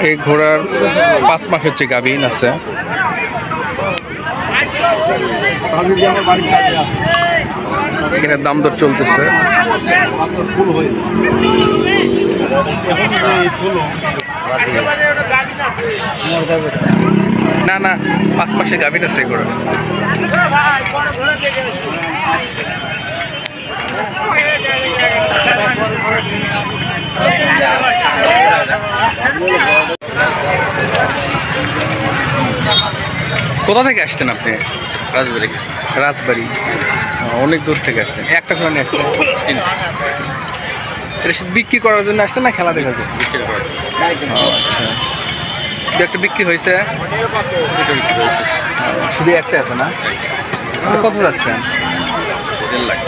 এই ঘোড়ার 5 মাস হচ্ছে গাভীন আছে। এখানে দাম দর চলতেছে। না না 5 মাসে গাভীন আছে ঘোড়া। কোথা থেকে আসছেন আপনি? রাজবাড়ি। রাজবাড়ি, অনেক দূর থেকে আসছেন। একটা ঘোড়া নিয়ে আসছেন? এটা শুধু বিক্রি করার জন্য আসছেন না খেলা দেখার জন্য? বিক্রি করার। আচ্ছা, দু একটা বিক্রি হয়েছে? শুধু একটা আছে না? কত যাচ্ছেন? 1.5 লাখ।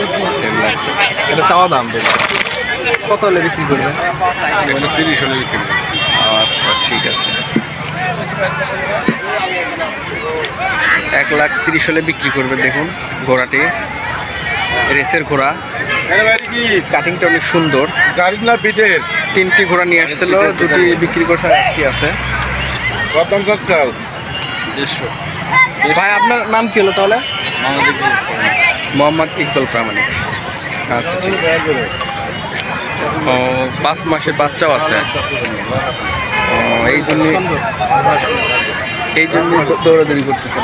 1.5 লাখ। এটা চাওয়া দাম দেবে, কত হলে বিক্রি করবেন? 130 হলে বিক্রি করবেন। আচ্ছা ঠিক আছে, 1,30,000 হলে বিক্রি করবে। দেখুন ঘোড়াটি রেসের ঘোড়া, কাটিংটা অনেক সুন্দর। গাড়ির না পিঠের? 3টি ঘোড়া নিয়ে আসছিল, 2টি বিক্রি করছে, একটি আছে। কত দাম চাচ্ছেন? 150। ভাই আপনার নাম কি হলো তাহলে? মোহাম্মদ ইকবাল প্রামাণিক। আচ্ছা ঠিক আছে। ও 5 মাসের বাচ্চাও আছে। এই জন্য দৌড়াদৌড়ি করতেছে।